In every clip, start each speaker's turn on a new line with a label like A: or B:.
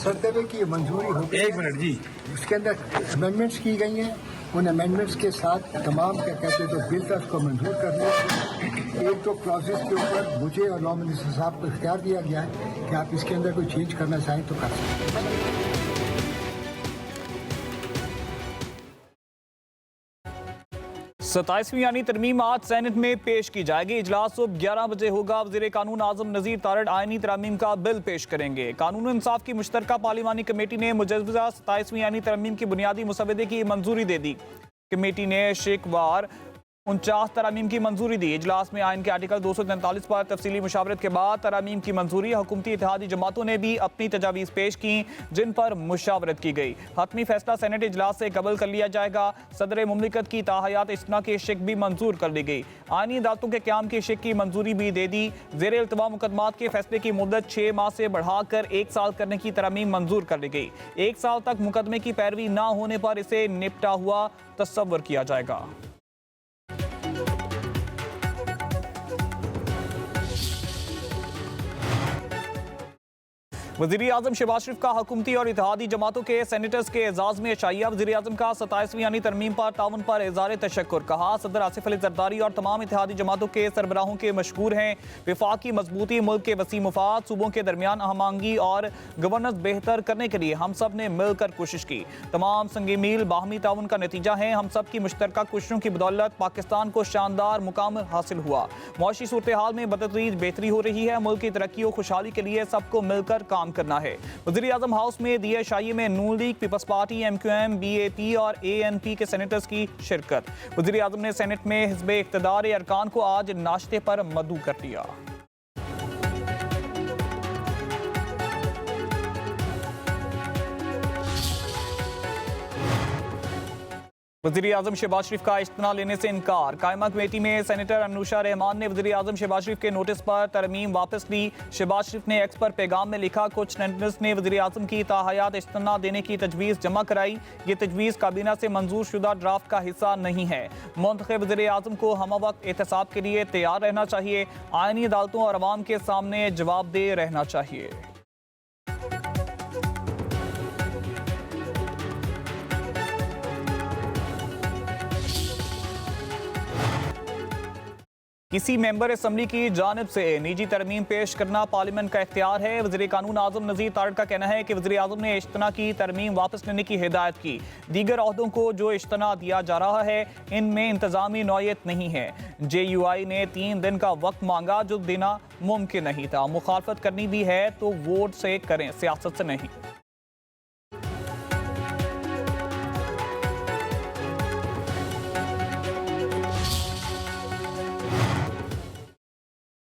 A: मुसद्दे की मंजूरी हो गई।
B: 1 मिनट जी।
A: उसके अंदर अमेंडमेंट्स की गई हैं। उन अमेंडमेंट्स के साथ तमाम क्या कहते हैं जो बिल था उसको मंजूर कर लिया। एक दो क्लॉजेस के ऊपर मुझे और लॉ मिनिस्टर साहब को इख्तियार दिया गया है कि आप इसके अंदर कोई चेंज करना चाहें तो कर सकते हैं।
C: 27वीं यानी तरमीम आज सेनेट में पेश की जाएगी। इजलास सुबह 11 बजे होगा। वज़ीर कानून आज़म नज़ीर तारड़ आइनी तरमीम का बिल पेश करेंगे। कानून इंसाफ की मुश्तरका पार्लिमानी कमेटी ने मुजव्वज़ा 27वीं यानी तरमीम की बुनियादी मसवदे की मंजूरी दे दी। कमेटी ने शेकवार 49 तरमीम की मंजूरी दी। इजलास में आइन के आर्टिकल 243 पर तफसीली मुशावरत के बाद तरमीम की मंजूरी। हुकूमती इत्तेहादी जमातों ने भी अपनी तजावीज़ पेश की जिन पर मुशावरत की गई। हतमी फैसला सेनेट इजलास से कबल कर लिया जाएगा। सदर मुमलिकत की ताहयात इस्तना की शिक भी मंजूर कर ली गई। आइनी अदालतों के क्याम की शिक की मंजूरी भी दे दी। ज़ेर इल्तवा मुकदमात के फैसले की मुद्दत 6 माह से बढ़ाकर 1 साल करने की तरमीम मंजूर कर ली गई। 1 साल तक मुकदमे की पैरवी न होने पर इसे निपटा हुआ तस्वर किया जाएगा। वज़ीर आज़म शहबाज शरीफ का हुकूमती और इत्तेहादी जमातों के सेनेटर्स के एजाज़ में शाइया। वज़ीर आज़म का 27वीं यानी तरमीम पर ताउन पर इज़हार तशक्कुर। कहा सदर आसिफ अली ज़रदारी और तमाम इत्तेहादी जमातों के सरबराहों के मशकूर हैं। विफाक की मजबूती, मुल्क के वसी मुफाद, सूबों के दरमियान आहमांगी और गवर्नेंस बेहतर करने के लिए हम सब ने मिलकर कोशिश की। तमाम संगी मील बाहमी ताउन का नतीजा है। हम सब की मुश्तरका कोशिशों की बदौलत पाकिस्तान को शानदार मुकाम हासिल हुआ। मुआशी सूरत हाल में बतदरीज बेहतरी हो रही है। मुल्क की तरक्की और खुशहाली के लिए सबको मिलकर काम करना है। वज़ीर आज़म हाउस में दिए शाही में Noon League, People's Party, MQM, BAP और ANP के सेनेटर्स की शिरकत। वज़ीर आज़म ने सेनेट में हिज़्ब इक़्तिदार अरकान को आज नाश्ते पर मदऊ कर दिया। वज़ीर आज़म शहबाज शरीफ का इज्तिमा लेने से इनकार। कायमा कमेटी में सेनेटर अनुशा रहमान ने वज़ीर आज़म शहबाज शरीफ के नोटिस पर तरमीम वापस ली। शहबाज शरीफ ने एक्स पर पैगाम में लिखा, कुछ सेनेटर्स ने वज़ीर आज़म की ताहयात इज्तिमा देने की तजवीज़ जमा कराई। ये तजवीज़ काबीना से मंजूर शुदा ड्राफ्ट का हिस्सा नहीं है। मुंतखब वज़ीर आज़म को हम वक्त एहतसाब के लिए तैयार रहना चाहिए। आइनी अदालतों और अवाम के सामने जवाबदेह रहना चाहिए। किसी मेंबर असम्बली की जानिब से निजी तरमीम पेश करना पार्लियामेंट का इख्तियार है। वज़ीर कानून आज़म नज़ीर तारड़ का कहना है कि वज़ीर आज़म ने इज्तिमा की तरमीम वापस लेने की हिदायत की। दीगर ओहदों को जो इज्तिमा दिया जा रहा है इनमें इंतज़ामी नौयत नहीं है। JUI ने 3 दिन का वक्त मांगा जो देना मुमकिन नहीं था। मुखालफत करनी भी है तो वोट से करें, सियासत से नहीं।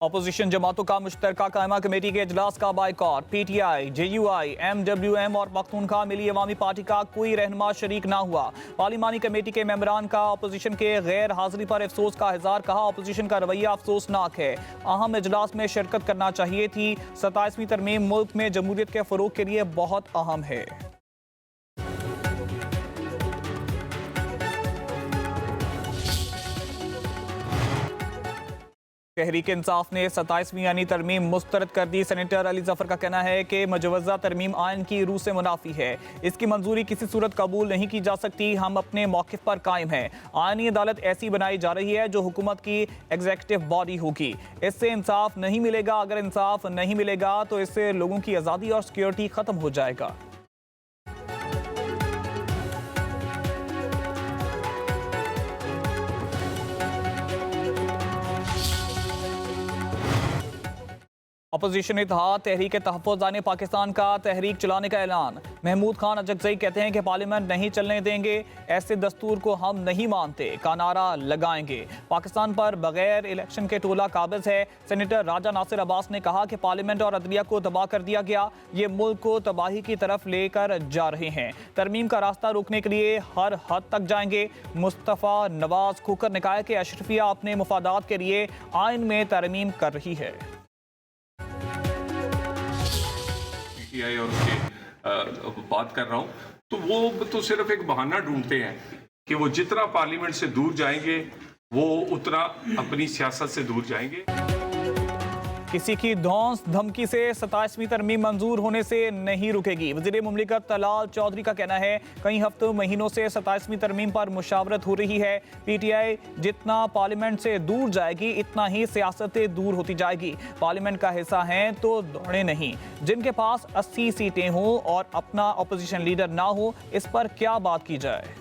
C: अपोजिशन जमातों का मुश्तरका कायमा कमेटी के इजलास का बाइकॉट। PTI, JUI, MWM और पख्तूनख्वा मिली अवामी पार्टी का कोई रहनुमा शरीक ना हुआ। पार्लिमानी कमेटी के मेंबरान का अपोजिशन के गैर हाजिरी पर अफसोस का इज़हार। कहा अपोजिशन का रवैया अफसोसनाक है। अहम इजलास में शिरकत करना चाहिए थी। 27वीं तरमीम मुल्क में जमहूरियत के फ़रोग के लिए बहुत अहम है। तहरीक इंसाफ ने 27वीं यानी तरमीम मुस्तरद कर दी। सेनेटर अली जफर का कहना है कि मुजव्वज़ा तरमीम आइन की रूह से मुनाफी है। इसकी मंजूरी किसी सूरत कबूल नहीं की जा सकती। हम अपने मौक़िफ़ पर कायम हैं। आइनी अदालत ऐसी बनाई जा रही है जो हुकूमत की एग्जीक्यूटिव बॉडी होगी। इससे इंसाफ नहीं मिलेगा। अगर इंसाफ नहीं मिलेगा तो इससे लोगों की आज़ादी और सिक्योरिटी ख़त्म हो जाएगा। अपोजिशन इत्तेहाद तहरीक तहफ़्फ़ुज़ पाकिस्तान का तहरीक चलाने का ऐलान। महमूद खान अजगज़ई कहते हैं कि पार्लियामेंट नहीं चलने देंगे, ऐसे दस्तूर को हम नहीं मानते का नारा लगाएंगे। पाकिस्तान पर बगैर इलेक्शन के टोला काबिज़ है। सेनेटर राजा नासिर अब्बास ने कहा कि पार्लियामेंट और अदलिया को तबाह कर दिया गया। ये मुल्क को तबाही की तरफ लेकर जा रहे हैं। तरमीम का रास्ता रोकने के लिए हर हद तक जाएंगे। मुस्तफ़ा नवाज खोकर ने कहा कि अशरफिया अपने मुफादात के लिए आइन में तरमीम कर रही है।
D: और उसके बात कर रहा हूँ तो वो तो सिर्फ एक बहाना ढूंढते हैं कि वो जितना पार्लियामेंट से दूर जाएंगे वो उतना अपनी सियासत से दूर जाएंगे।
C: किसी की धौंस धमकी से 27वीं तरमीम मंजूर होने से नहीं रुकेगी। वज़ीर मुमलिकत तलाल चौधरी का कहना है कई हफ्तों महीनों से 27वीं तरमीम पर मुशावरत हो रही है। PTI जितना पार्लियामेंट से दूर जाएगी इतना ही सियासतें दूर होती जाएगी। पार्लियामेंट का हिस्सा हैं तो दौड़े नहीं। जिनके पास 80 सीटें हों और अपना अपोजिशन लीडर ना हो, इस पर क्या बात की जाए।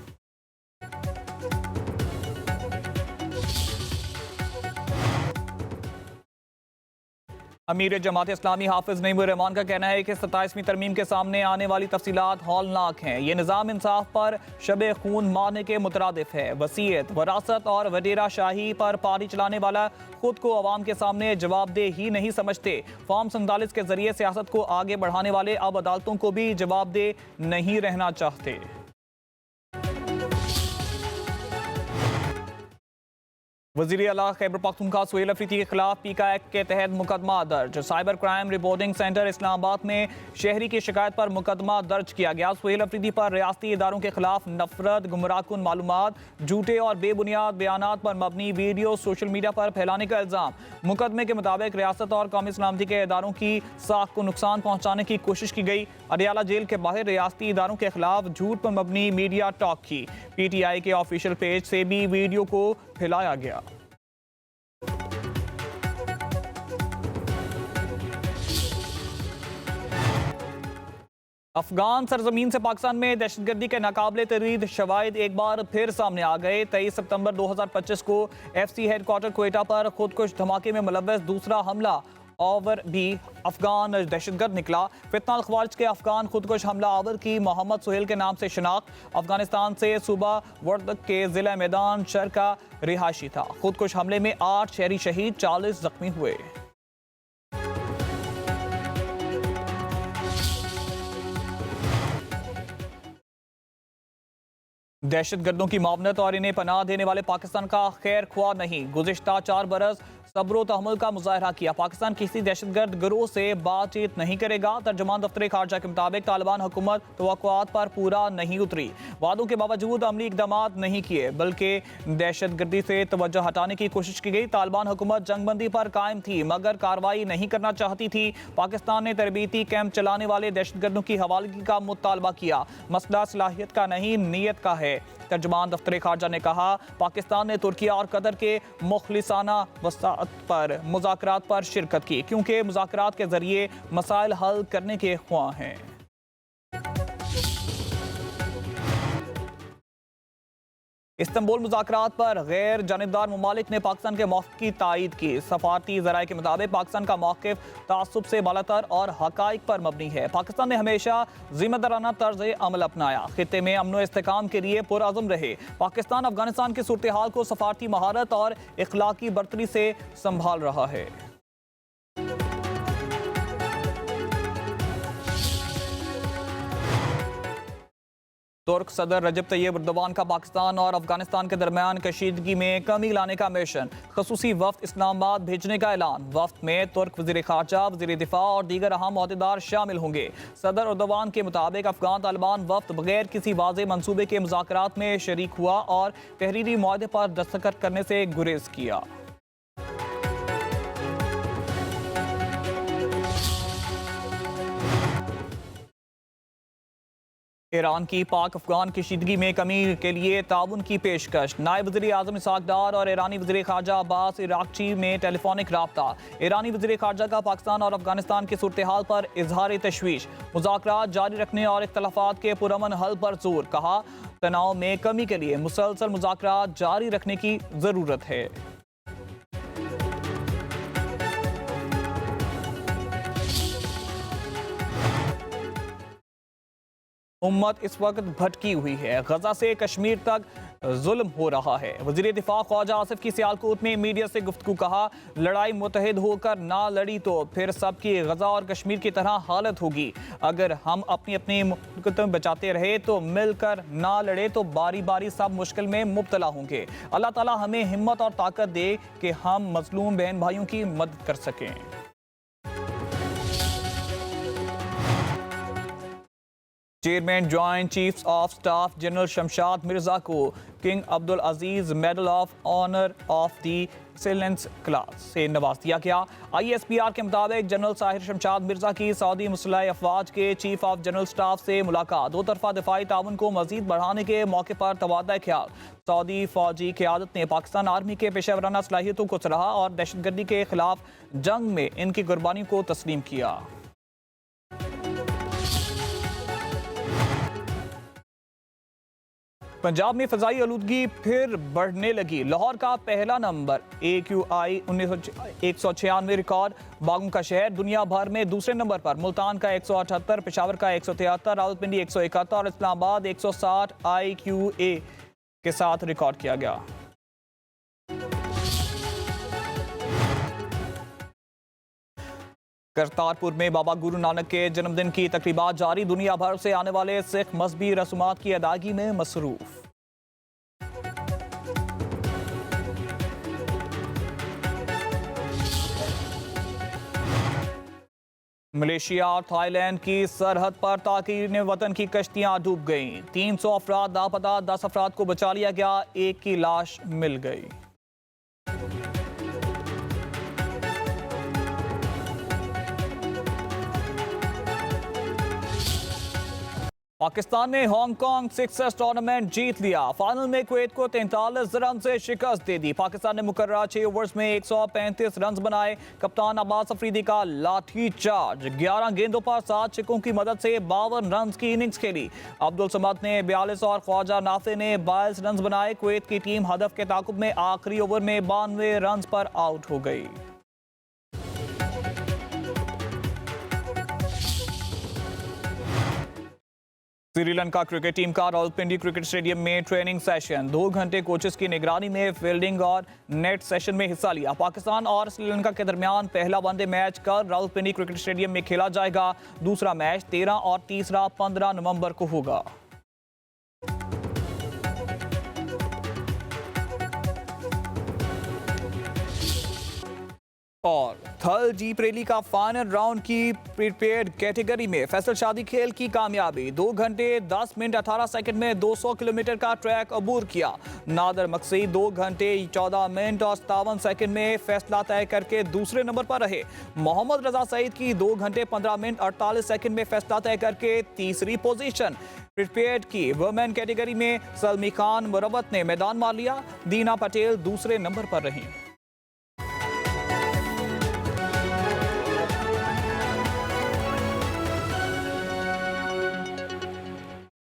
C: अमीर जमात इस्लामी हाफिज नईमुर रहमान का कहना है कि 27वीं तरमीम के सामने आने वाली तफसीलात हौलनाक हैं। ये निज़ाम इंसाफ पर शबे खून मारने के मुतरादिफ है। वसीयत, वरासत और वडेरा शाही पर पारी चलाने वाला खुद को अवाम के सामने जवाबदेह ही नहीं समझते। फॉर्म 47 के जरिए सियासत को आगे बढ़ाने वाले अब अदालतों को भी जवाबदेह नहीं रहना चाहते। वज़ीर आला खैबर पख्तूनख्वा सुहेल अफरीदी के खिलाफ पीका एक्ट के तहत मुकदमा दर्ज। Cyber crime reporting centre Islamabad में शहरी की शिकायत पर मुकदमा दर्ज किया गया। सुहेल अफरीदी पर रियासती इदारों के खिलाफ नफरत, गुमराहकुन मालूमात, झूठे और बेबुनियाद बयानात पर मबनी वीडियो सोशल मीडिया पर फैलाने का इल्ज़ाम। मुकदमे के मुताबिक रियासत और कौमी सलामती के इदारों की साख को नुकसान पहुँचाने की कोशिश की गई। अडियाला जेल के बाहर रियासती इदारों के खिलाफ झूठ पर मबनी मीडिया टॉक की। PTI के ऑफिशियल पेज से भी वीडियो को फैलाया गया। अफगान सरजमीन से पाकिस्तान में दहशतगर्दी के नाकाबिले तरीद शवाहिद एक बार फिर सामने आ गए। 23 सितंबर 2025 को FC हेडक्वार्टर क्वेटा पर खुदकुश धमाके में मुलव्वस दूसरा हमला आवर भी अफगान दहशतगर्द निकला। फितना अल-ख्वारिज के अफगान खुदकुश हमला आवर की मोहम्मद सुहेल के नाम से शनाख्त अफगानिस्तान से सूबा वर्दक के जिला मैदान शहर का रिहायशी था। खुदकुश हमले में 8 शहरी शहीद, 40 जख्मी हुए। दहशतगर्दों की मावनत और इन्हें पनाह देने वाले पाकिस्तान का खैर ख्वाह नहीं। गुज़िश्ता 4 बरस सब्र तहम्मुल का मुजाहरा किया। पाकिस्तान किसी दहशतगर्द गिरोह से बातचीत नहीं करेगा। तर्जुमान दफ्तर खारजा के मुताबिक तालिबान हुकूमत तवक्कुआत पर पूरा नहीं उतरी। वादों के बावजूद अमली इकदामात नहीं किए बल्कि दहशतगर्दी से तवज्जो हटाने की कोशिश की गई। तालिबान हुकूमत जंगबंदी पर कायम थी मगर कार्रवाई नहीं करना चाहती थी। पाकिस्तान ने तरबीती कैंप चलाने वाले दहशतगर्दों की हवालगी का मुतालबा किया। मसला सलाहियत का नहीं नीयत का है। तर्जुमान दफ्तर खारजा ने कहा पाकिस्तान ने तुर्की और कतर के मुखलिसाना वसाअत पर मुज़ाकरात पर शिरकत की क्योंकि मुज़ाकरात के जरिए मसाइल हल करने के ख्वाह हैं। इस्तांबुल मुज़ाकरात पर गैर जानिबदार ममालिक ने पाकिस्तान के मौक़िफ़ की तायीद की। सफारती ज़राए के मुताबिक पाकिस्तान का मौक़िफ़ तासुब से बालातर और हक़ाइक़ पर मबनी है। पाकिस्तान ने हमेशा ज़िम्मेदाराना तर्ज़ अमल अपनाया, खित्ते में अमन व इस्तेहकाम के लिए पुरअज़्म रहे। पाकिस्तान अफगानिस्तान की सूरत हाल को सफारती महारत और इखलाकी बर्तरी से संभाल रहा है। तुर्क सदर रजब तैयब एर्दोगान का पाकिस्तान और अफगानिस्तान के दरमियान कशीदगी में कमी लाने का मिशन, खसूसी वफ्द इस्लामाबाद भेजने का ऐलान। वफ्द में तुर्क वज़ीर ख़ारजा, वज़ीर दिफा और दीगर अहम ओहदेदार शामिल होंगे। सदर एर्दोगान के मुताबिक अफगान तालिबान वफ्द बगैर किसी वाज़े मंसूबे के मुज़ाकरात में शरीक हुआ और तहरीरी मुआहदे पर दस्तखत करने से गुरेज किया। ईरान की पाक अफगान कशीदगी में कमी के लिए ताउन की पेशकश। नायब वज़ीर आज़म इसहाक डार और ईरानी वज़ीर ख़ारजा अब्बास इराक़ची में टेलीफोनिक राब्ता। ईरानी वज़ीर ख़ारजा का पाकिस्तान और अफगानिस्तान की सूरत हाल पर इजहार तशवीश। मुज़ाकरात जारी रखने और इख्तलाफात के पुरअमन हल पर जोर। कहा तनाव में कमी के लिए मुसलसल मुज़ाकरात जारी रखने की ज़रूरत है। उम्मत इस वक्त भटकी हुई है। गजा से कश्मीर तक जुल्म हो रहा है। वज़ीर दिफा ख्वाजा आसिफ की सियालकोट में मीडिया से गुफ्तगू। कहा लड़ाई मुत्तहिद होकर ना लड़ी तो फिर सबकी गजा और कश्मीर की तरह हालत होगी। अगर हम अपनी अपनी मुल्क बचाते रहे तो मिलकर ना लड़े तो बारी बारी सब मुश्किल में मुब्तला होंगे। अल्लाह ताला हमें हिम्मत और ताकत दे कि हम मजलूम बहन भाइयों की मदद कर सकें। Chairman joint chiefs of staff general Shamshad Mirza को king Abdul Aziz medal of honour of the excellence class से नवाज दिया गया। ISPR के मुताबिक जनरल साहिर शमशाद मिर्जा की सऊदी मुसल्ह अफवाज के चीफ ऑफ जनरल स्टाफ से मुलाकात, दो तरफा दिफाई ताउन को मजीद बढ़ाने के मौके पर तबादला ख्याल। सऊदी फौजी क़यादत ने पाकिस्तान आर्मी के पेशेवराना सलाहियतों को सराहा और दहशतगर्दी के खिलाफ जंग में इनकी कुर्बानी को तस्लीम किया। पंजाब में फजाई आलूदगी फिर बढ़ने लगी। लाहौर का पहला नंबर AQI 196 रिकॉर्ड, बागों का शहर दुनिया भर में दूसरे नंबर पर, मुल्तान का 178, पेशावर का 173, रावलपिंडी 171 और इस्लामाबाद 160 IQA के साथ रिकॉर्ड किया गया। करतारपुर में बाबा गुरु नानक के जन्मदिन की तकरीबात जारी, दुनिया भर से आने वाले सिख मजहबी रसूमात की अदायगी में मसरूफ। मलेशिया और थाईलैंड की सरहद पर ताकीन वतन की कश्तियां डूब गईं। 300 अफराद लापता, 10 अफराद को बचा लिया गया, एक की लाश मिल गई। पाकिस्तान ने हांगकांग सिक्सर्स टूर्नामेंट जीत लिया। फाइनल में कुवैत को 43 रन से शिकस्त दे दी। पाकिस्तान ने मुकर्ररा 6 ओवर्स में 135 रन बनाए। कप्तान अब्बास अफरीदी का लाठी चार्ज, 11 गेंदों पर 7 छक्कों की मदद से 52 रन की इनिंग्स खेली। अब्दुल समद ने 42 और ख्वाजा नाफे ने 22 रन बनाए। कुवैत की टीम हदफ के ताकुब में आखिरी ओवर में 92 रन पर आउट हो गई। श्रीलंका क्रिकेट टीम का रावलपिंडी क्रिकेट स्टेडियम में ट्रेनिंग सेशन, 2 घंटे कोचेस की निगरानी में फील्डिंग और नेट सेशन में हिस्सा लिया। पाकिस्तान और श्रीलंका के दरमियान पहला वनडे मैच कल रावलपिंडी क्रिकेट स्टेडियम में खेला जाएगा। दूसरा मैच 13 और तीसरा 15 नवंबर को होगा। और थल जीप रैली का फाइनल राउंड की प्रीपेड कैटेगरी में फैसल शादी खेल की कामयाबी, 2 घंटे 10 मिनट 18 सेकंड में 200 किलोमीटर का ट्रैक अबूर किया। नादर मकसी 2 घंटे 14 मिनट और 57 सेकंड में फैसला तय करके दूसरे नंबर पर रहे। मोहम्मद रजा सईद की 2 घंटे 15 मिनट 48 सेकंड में फैसला तय करके तीसरी पोजीशन। प्रीपेड की वुमेन कैटेगरी में सलमी खान मुरवत ने मैदान मार लिया। दीना पटेल दूसरे नंबर पर रही।